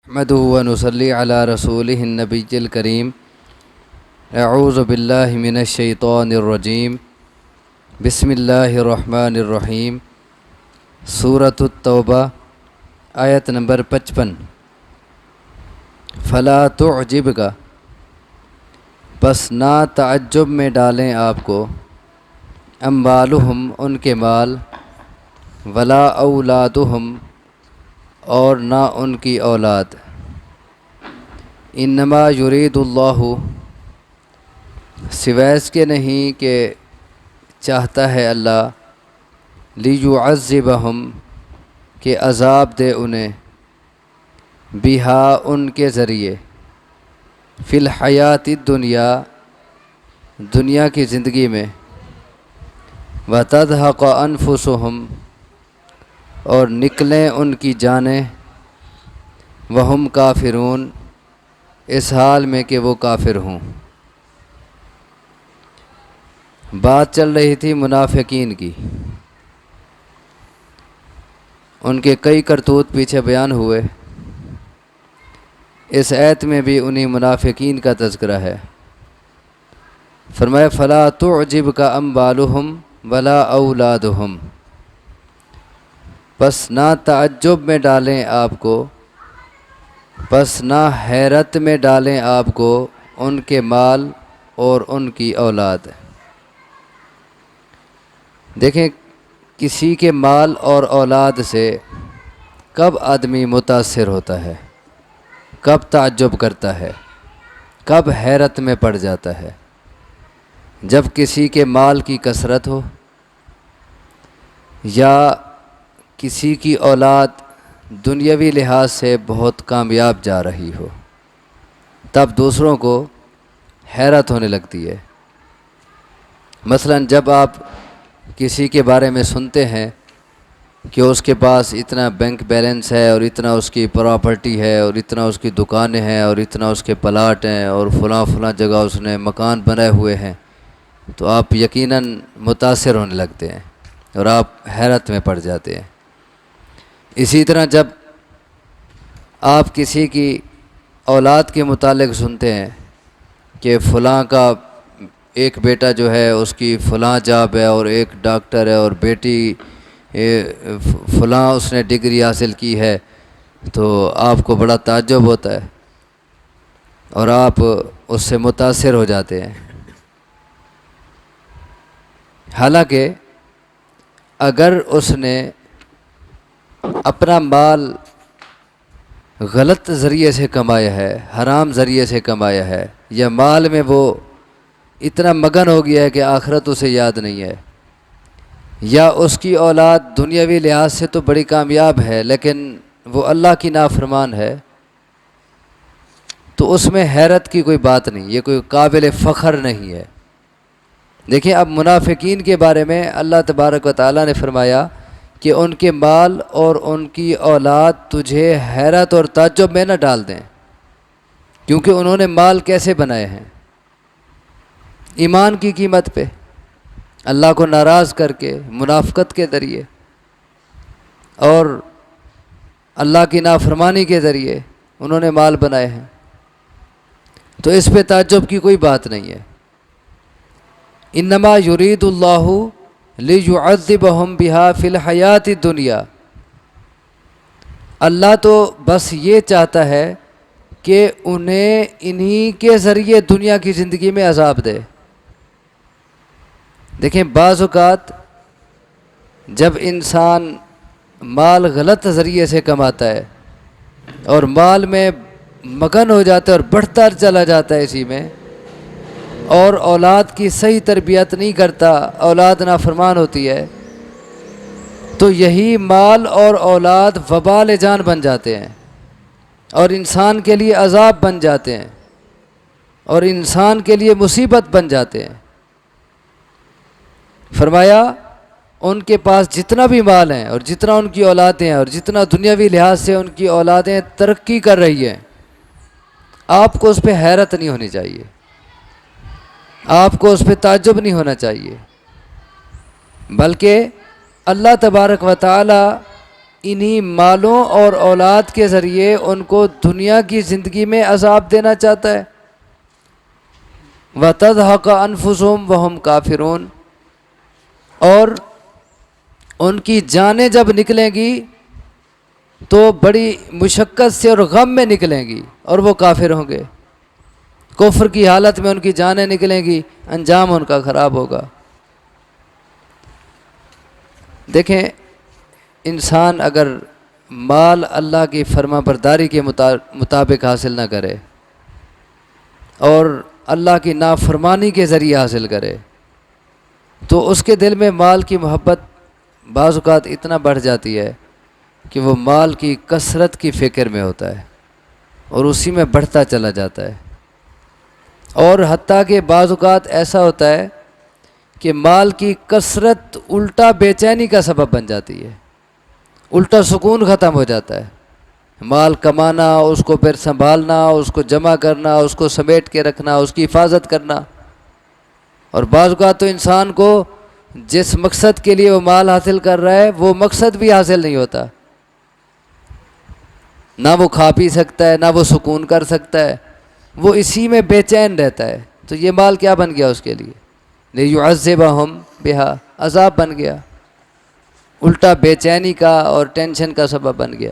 نحمده ونصلي على رسوله النبي الكريم اعوذ باللہ من الشیطان الرجیم بسم اللہ الرحمن الرحیم سورۃ التوبہ آیت نمبر 55 فلا تعجبک بس نہ تعجب میں ڈالیں آپ کو اموالہم ان کے مال ولا اولادہم اور نہ ان کی اولاد انما یرید اللہ سوائے اس کے نہیں کہ چاہتا ہے اللہ لیعذبہم کہ عذاب دے انہیں بہا ان کے ذریعے فی الحیات الدنیا دنیا کی زندگی میں وتذہق انفسہم اور نکلیں ان کی جانیں وہم کافرون اس حال میں کہ وہ کافر ہوں۔ بات چل رہی تھی منافقین کی، ان کے کئی کرتوت پیچھے بیان ہوئے، اس آیت میں بھی انہی منافقین کا تذکرہ ہے۔ فرمایا فلا تعجبک اموالہم ولا اولادہم، بس نہ تعجب میں ڈالیں آپ کو، بس نہ حیرت میں ڈالیں آپ کو ان کے مال اور ان کی اولاد۔ دیکھیں کسی کے مال اور اولاد سے کب آدمی متاثر ہوتا ہے، کب تعجب کرتا ہے، کب حیرت میں پڑ جاتا ہے؟ جب کسی کے مال کی کثرت ہو یا کسی کی اولاد دنیاوی لحاظ سے بہت کامیاب جا رہی ہو، تب دوسروں کو حیرت ہونے لگتی ہے۔ مثلا جب آپ کسی کے بارے میں سنتے ہیں کہ اس کے پاس اتنا بینک بیلنس ہے اور اتنا اس کی پراپرٹی ہے اور اتنا اس کی دکانیں ہیں اور اتنا اس کے پلاٹ ہیں اور فلاں جگہ اس نے مکان بنائے ہوئے ہیں، تو آپ یقیناً متاثر ہونے لگتے ہیں اور آپ حیرت میں پڑ جاتے ہیں۔ اسی طرح جب آپ کسی کی اولاد کے متعلق سنتے ہیں کہ فلاں کا ایک بیٹا جو ہے اس کی فلاں جاب ہے اور ایک ڈاکٹر ہے اور بیٹی فلاں اس نے ڈگری حاصل کی ہے، تو آپ کو بڑا تعجب ہوتا ہے اور آپ اس سے متاثر ہو جاتے ہیں۔ حالانکہ اگر اس نے اپنا مال غلط ذریعے سے کمایا ہے، حرام ذریعے سے کمایا ہے، یا مال میں وہ اتنا مگن ہو گیا ہے کہ آخرت اسے یاد نہیں ہے، یا اس کی اولاد دنیاوی لحاظ سے تو بڑی کامیاب ہے لیکن وہ اللہ کی نافرمان ہے، تو اس میں حیرت کی کوئی بات نہیں، یہ کوئی قابل فخر نہیں ہے۔ دیکھیں اب منافقین کے بارے میں اللہ تبارک و تعالیٰ نے فرمایا کہ ان کے مال اور ان کی اولاد تجھے حیرت اور تعجب میں نہ ڈال دیں، کیونکہ انہوں نے مال کیسے بنائے ہیں؟ ایمان کی قیمت پہ، اللہ کو ناراض کر کے، منافقت کے ذریعے اور اللہ کی نافرمانی کے ذریعے انہوں نے مال بنائے ہیں، تو اس پہ تعجب کی کوئی بات نہیں ہے۔ انما یرید اللہ لیعذبہم بہا فی الحیات الدنیا، اللہ تو بس یہ چاہتا ہے کہ انہیں انہی کے ذریعے دنیا کی زندگی میں عذاب دے۔ دیکھیں بعض اوقات جب انسان مال غلط ذریعے سے کماتا ہے اور مال میں مگن ہو جاتا ہے اور بڑھتا چلا جاتا ہے اسی میں، اور اولاد کی صحیح تربیت نہیں کرتا، اولاد نافرمان ہوتی ہے، تو یہی مال اور اولاد وبال جان بن جاتے ہیں اور انسان کے لیے عذاب بن جاتے ہیں اور انسان کے لیے مصیبت بن جاتے ہیں۔ فرمایا ان کے پاس جتنا بھی مال ہیں اور جتنا ان کی اولادیں ہیں اور جتنا دنیاوی لحاظ سے ان کی اولادیں ترقی کر رہی ہیں، آپ کو اس پہ حیرت نہیں ہونی چاہیے، آپ کو اس پہ تعجب نہیں ہونا چاہیے، بلکہ اللہ تبارک و تعالی انہی مالوں اور اولاد کے ذریعے ان کو دنیا کی زندگی میں عذاب دینا چاہتا ہے۔ وَتَضْحَقَ أَنفُسُهُمْ وَهُمْ کافرون، اور ان کی جانیں جب نکلیں گی تو بڑی مشقت سے اور غم میں نکلیں گی اور وہ کافر ہوں گے۔ کفر کی حالت میں ان کی جانیں نکلیں گی، انجام ان کا خراب ہوگا۔ دیکھیں، انسان اگر مال اللہ کی فرما برداری کے مطابق حاصل نہ کرے اور اللہ کی نافرمانی کے ذریعے حاصل کرے تو اس کے دل میں مال کی محبت بعض اوقات اتنا بڑھ جاتی ہے کہ وہ مال کی کثرت کی فکر میں ہوتا ہے اور اسی میں بڑھتا چلا جاتا ہے، اور حتیٰ کہ بعض اوقات ایسا ہوتا ہے کہ مال کی کثرت الٹا بے چینی کا سبب بن جاتی ہے، الٹا سکون ختم ہو جاتا ہے۔ مال کمانا، اس کو پھر سنبھالنا، اس کو جمع کرنا، اس کو سمیٹ کے رکھنا، اس کی حفاظت کرنا، اور بعض اوقات تو انسان کو جس مقصد کے لیے وہ مال حاصل کر رہا ہے وہ مقصد بھی حاصل نہیں ہوتا، نہ وہ کھا پی سکتا ہے، نہ وہ سکون کر سکتا ہے، وہ اسی میں بے چین رہتا ہے۔ تو یہ مال کیا بن گیا اس کے لیے؟ لِيُعَذِّبَهُمْ بِهَا، عذاب بن گیا، الٹا بے چینی کا اور ٹینشن کا سبب بن گیا۔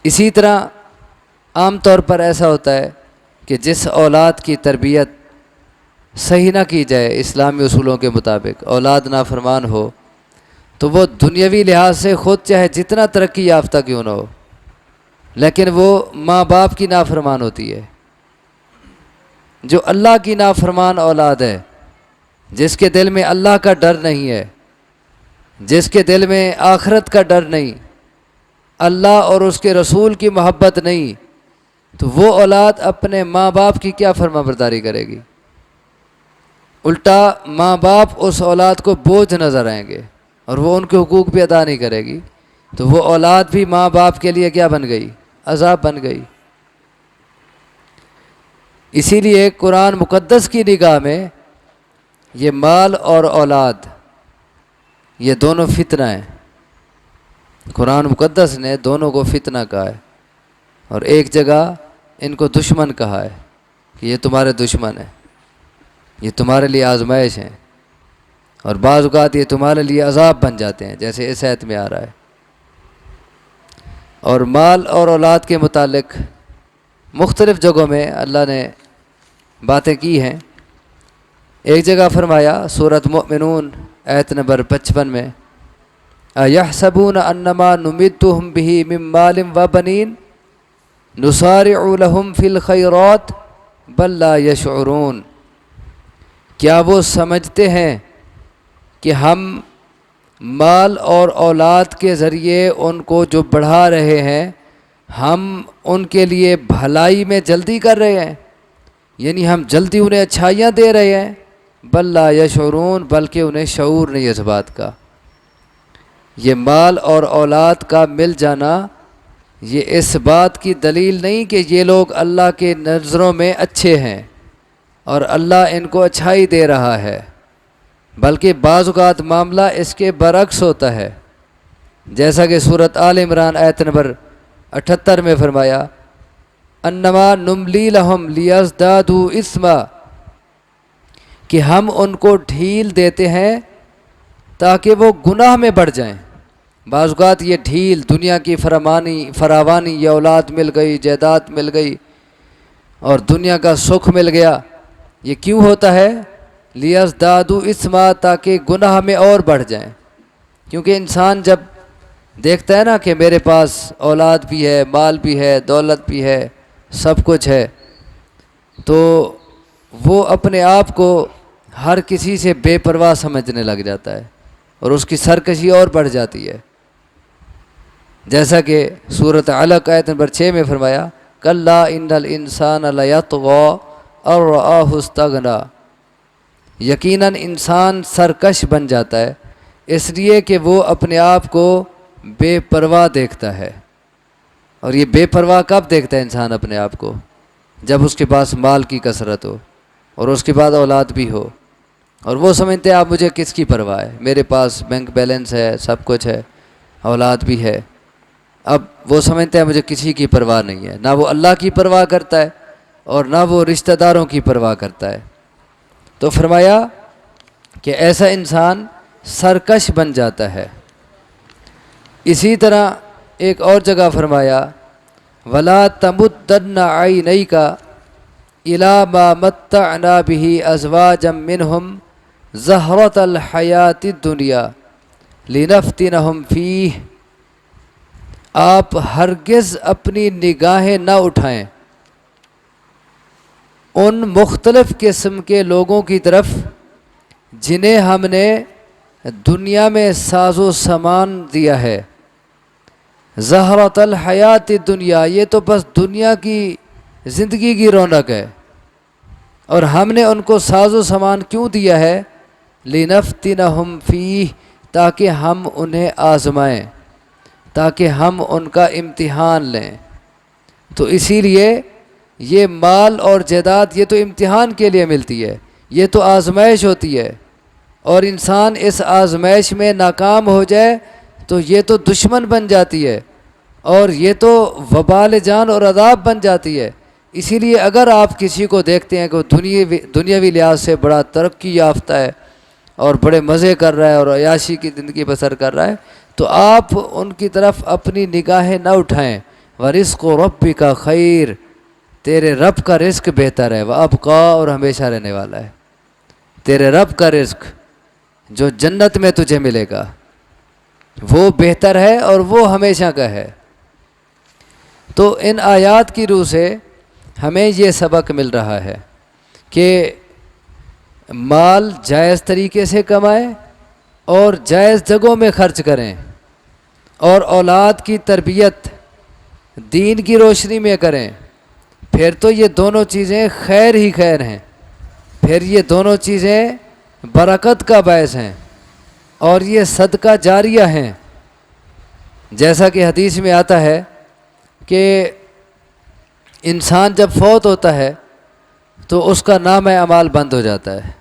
اسی طرح عام طور پر ایسا ہوتا ہے کہ جس اولاد کی تربیت صحیح نہ کی جائے اسلامی اصولوں کے مطابق، اولاد نافرمان ہو، تو وہ دنیاوی لحاظ سے خود چاہے جتنا ترقی یافتہ کیوں نہ ہو لیکن وہ ماں باپ کی نافرمان ہوتی ہے۔ جو اللہ کی نافرمان اولاد ہے، جس کے دل میں اللہ کا ڈر نہیں ہے، جس کے دل میں آخرت کا ڈر نہیں، اللہ اور اس کے رسول کی محبت نہیں، تو وہ اولاد اپنے ماں باپ کی کیا فرما برداری کرے گی؟ الٹا ماں باپ اس اولاد کو بوجھ نظر آئیں گے اور وہ ان کے حقوق بھی ادا نہیں کرے گی، تو وہ اولاد بھی ماں باپ کے لیے کیا بن گئی؟ عذاب بن گئی۔ اسی لیے قرآن مقدس کی نگاہ میں یہ مال اور اولاد یہ دونوں فتنہ ہیں۔ قرآن مقدس نے دونوں کو فتنہ کہا ہے، اور ایک جگہ ان کو دشمن کہا ہے کہ یہ تمہارے دشمن ہیں، یہ تمہارے لیے آزمائش ہیں، اور بعض اوقات یہ تمہارے لیے عذاب بن جاتے ہیں، جیسے اس آیت میں آ رہا ہے۔ اور مال اور اولاد کے متعلق مختلف جگہوں میں اللہ نے باتیں کی ہیں۔ ایک جگہ فرمایا سورۃ مؤمنون آیت نمبر 55 میں، اَيَحْسَبُونَ أَنَّمَا نُمِدُّهُمْ بِهِ مِن مَّالٍ وَبَنِينَ نُسَارِعُ لَهُمْ فِي الْخَيْرَاتِ بَل لَّا يَشْعُرُونَ، کیا وہ سمجھتے ہیں کہ ہم مال اور اولاد کے ذریعے ان کو جو بڑھا رہے ہیں ہم ان کے لیے بھلائی میں جلدی کر رہے ہیں، یعنی ہم جلدی انہیں اچھائیاں دے رہے ہیں؟ بل لا یشعرون، بلکہ انہیں شعور نہیں اس بات کا۔ یہ مال اور اولاد کا مل جانا یہ اس بات کی دلیل نہیں کہ یہ لوگ اللہ کے نظروں میں اچھے ہیں اور اللہ ان کو اچھائی دے رہا ہے، بلکہ بعض اوقات معاملہ اس کے برعکس ہوتا ہے، جیسا کہ سورۃ آل عمران آیت نمبر 78 میں فرمایا، انما نملی لہم لیزدادوا اثما، کہ ہم ان کو ڈھیل دیتے ہیں تاکہ وہ گناہ میں بڑھ جائیں۔ بعض اوقات یہ ڈھیل دنیا کی فراوانی، یہ اولاد مل گئی، جائیداد مل گئی اور دنیا کا سکھ مل گیا، یہ کیوں ہوتا ہے؟ لیزدادوا اثما، تاکہ گناہ میں اور بڑھ جائیں۔ کیونکہ انسان جب دیکھتا ہے نا کہ میرے پاس اولاد بھی ہے، مال بھی ہے، دولت بھی ہے، سب کچھ ہے، تو وہ اپنے آپ کو ہر کسی سے بے پرواہ سمجھنے لگ جاتا ہے اور اس کی سرکشی اور بڑھ جاتی ہے، جیسا کہ سورۃ علق آیت نمبر 6 میں فرمایا، کلا ان الانسان لیطغی ان رآہ استغنی، یقیناً انسان سرکش بن جاتا ہے اس لیے کہ وہ اپنے آپ کو بے پرواہ دیکھتا ہے۔ اور یہ بے پرواہ کب دیکھتا ہے انسان اپنے آپ کو؟ جب اس کے پاس مال کی کثرت ہو اور اس کے بعد اولاد بھی ہو، اور وہ سمجھتے ہیں آپ مجھے کس کی پرواہ ہے، میرے پاس بینک بیلنس ہے، سب کچھ ہے، اولاد بھی ہے، اب وہ سمجھتا ہے مجھے کسی کی پرواہ نہیں ہے، نہ وہ اللہ کی پرواہ کرتا ہے اور نہ وہ رشتہ داروں کی پرواہ کرتا ہے۔ تو فرمایا کہ ایسا انسان سرکش بن جاتا ہے۔ اسی طرح ایک اور جگہ فرمایا وَلَا تَمُدَّنَّ عَيْنَيْكَ إِلَىٰ مَا مَتَّعْنَا بِهِ أَزْوَاجًا مِّنْهُمْ زَهْرَةَ الْحَيَاةِ الدُّنْيَا لِنَفْتِنَهُمْ فِيهِ، آپ ہرگز اپنی نگاہیں نہ اٹھائیں ان مختلف قسم کے لوگوں کی طرف جنہیں ہم نے دنیا میں ساز و سامان دیا ہے۔ زہرۃ الحیات الدنیا، یہ تو بس دنیا کی زندگی کی رونق ہے، اور ہم نے ان کو ساز و سامان کیوں دیا ہے؟ لنفتنہم فیہ، تاکہ ہم انہیں آزمائیں، تاکہ ہم ان کا امتحان لیں۔ تو اسی لیے یہ مال اور جائیداد یہ تو امتحان کے لیے ملتی ہے، یہ تو آزمائش ہوتی ہے، اور انسان اس آزمائش میں ناکام ہو جائے تو یہ تو دشمن بن جاتی ہے، اور یہ تو وبال جان اور عذاب بن جاتی ہے۔ اسی لیے اگر آپ کسی کو دیکھتے ہیں کہ وہ دنیاوی لحاظ سے بڑا ترقی یافتہ ہے اور بڑے مزے کر رہا ہے اور عیاشی کی زندگی بسر کر رہا ہے، تو آپ ان کی طرف اپنی نگاہیں نہ اٹھائیں۔ وَرِزْقُ رَبِّكَ خَيْرٌ، تیرے رب کا رزق بہتر ہے، وَأَبْقَىٰ، اور ہمیشہ رہنے والا ہے۔ تیرے رب کا رزق جو جنت میں تجھے ملے گا وہ بہتر ہے اور وہ ہمیشہ کا ہے۔ تو ان آیات کی روح سے ہمیں یہ سبق مل رہا ہے کہ مال جائز طریقے سے کمائیں اور جائز جگہوں میں خرچ کریں، اور اولاد کی تربیت دین کی روشنی میں کریں، پھر تو یہ دونوں چیزیں خیر ہی خیر ہیں، پھر یہ دونوں چیزیں برکت کا باعث ہیں اور یہ صدقہ جاریہ ہیں۔ جیسا کہ حدیث میں آتا ہے کہ انسان جب فوت ہوتا ہے تو اس کا نام اعمال بند ہو جاتا ہے۔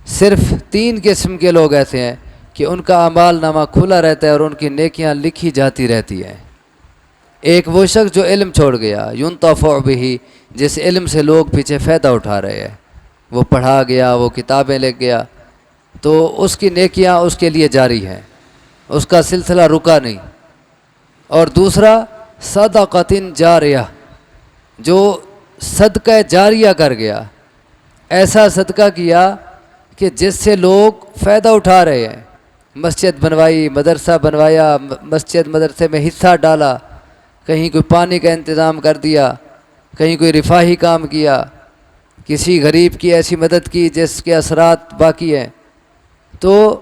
صرف 3 قسم کے لوگ ایسے ہیں کہ ان کا اعمال نامہ کھلا رہتا ہے اور ان کی نیکیاں لکھی جاتی رہتی ہیں۔ ایک وہ شخص جو علم چھوڑ گیا، ينتفع به، جس علم سے لوگ پیچھے فائدہ اٹھا رہے ہیں، وہ پڑھا گیا، وہ کتابیں لکھ گیا، تو اس کی نیکیاں اس کے لیے جاری ہیں، اس کا سلسلہ رکا نہیں۔ اور دوسرا صدقۃ جاریہ، جو صدقہ جاریہ کر گیا، ایسا صدقہ کیا کہ جس سے لوگ فائدہ اٹھا رہے ہیں، مسجد بنوائی، مدرسہ بنوایا، مسجد مدرسے میں حصہ ڈالا، کہیں کوئی پانی کا انتظام کر دیا، کہیں کوئی رفاہی کام کیا، کسی غریب کی ایسی مدد کی جس کے اثرات باقی ہیں، تو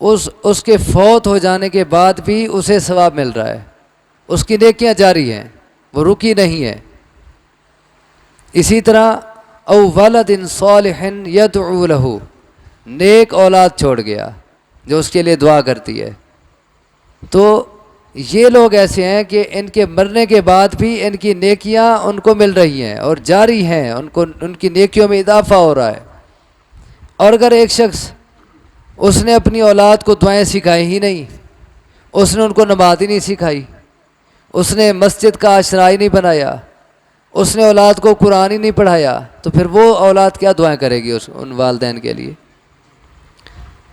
اس کے فوت ہو جانے کے بعد بھی اسے ثواب مل رہا ہے، اس کی نیکیاں جاری ہیں، وہ رکی نہیں ہے۔ اسی طرح او ولد صالح یدعو لہ، نیک اولاد چھوڑ گیا جو اس کے لیے دعا کرتی ہے، تو یہ لوگ ایسے ہیں کہ ان کے مرنے کے بعد بھی ان کی نیکیاں ان کو مل رہی ہیں اور جاری ہیں، ان کی نیکیوں میں اضافہ ہو رہا ہے۔ اور اگر ایک شخص اس نے اپنی اولاد کو دعائیں سکھائی ہی نہیں، اس نے ان کو نماز ہی نہیں سکھائی، اس نے مسجد کا آشنا ہی نہیں بنایا، اس نے اولاد کو قرآن ہی نہیں پڑھایا، تو پھر وہ اولاد کیا دعائیں کرے گی ان والدین کے لیے؟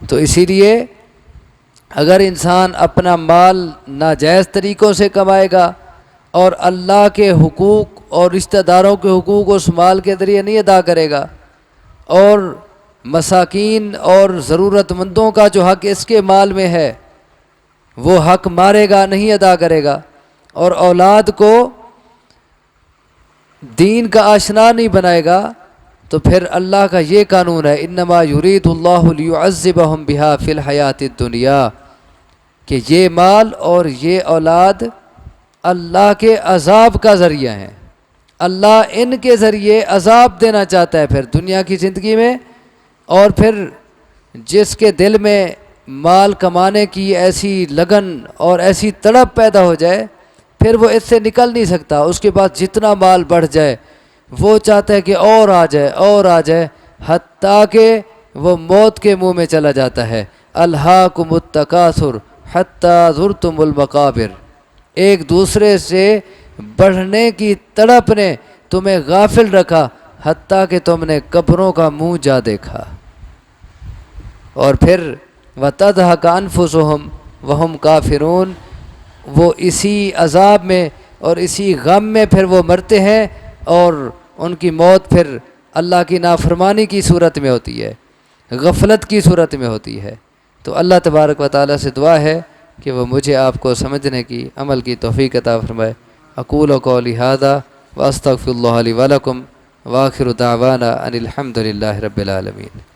تو اسی لیے اگر انسان اپنا مال ناجائز طریقوں سے کمائے گا اور اللہ کے حقوق اور رشتہ داروں کے حقوق اس مال کے ذریعے نہیں ادا کرے گا، اور مساکین اور ضرورت مندوں کا جو حق اس کے مال میں ہے وہ حق مارے گا، نہیں ادا کرے گا، اور اولاد کو دین کا آشنا نہیں بنائے گا، تو پھر اللہ کا یہ قانون ہے انما یرید اللہ لیعذبہم بہا فی الحیات الدنیا، کہ یہ مال اور یہ اولاد اللہ کے عذاب کا ذریعہ ہیں، اللہ ان کے ذریعے عذاب دینا چاہتا ہے پھر دنیا کی زندگی میں، اور پھر جس کے دل میں مال کمانے کی ایسی لگن اور ایسی تڑپ پیدا ہو جائے، پھر وہ اس سے نکل نہیں سکتا، اس کے بعد جتنا مال بڑھ جائے وہ چاہتا ہے کہ اور آ جائے اور آ جائے، حتیٰ کہ وہ موت کے منہ میں چلا جاتا ہے۔ الہاکم التکاثر حتیٰ زرتم المقابر، ایک دوسرے سے بڑھنے کی تڑپ نے تمہیں غافل رکھا حتیٰ کہ تم نے قبروں کا منہ جا دیکھا۔ اور پھر وَتَضْحَكَ أَنفُسُهُمْ وَهُمْ كَافِرُونَ، وہ اسی عذاب میں اور اسی غم میں پھر وہ مرتے ہیں، اور ان کی موت پھر اللہ کی نافرمانی کی صورت میں ہوتی ہے، غفلت کی صورت میں ہوتی ہے۔ تو اللہ تبارک و تعالیٰ سے دعا ہے کہ وہ مجھے آپ کو سمجھنے کی، عمل کی توفیق عطا فرمائے۔ اقول قولی ھذا واستغفر اللہ لی ولکم، وآخر دعوانا ان الحمد للہ رب العالمین۔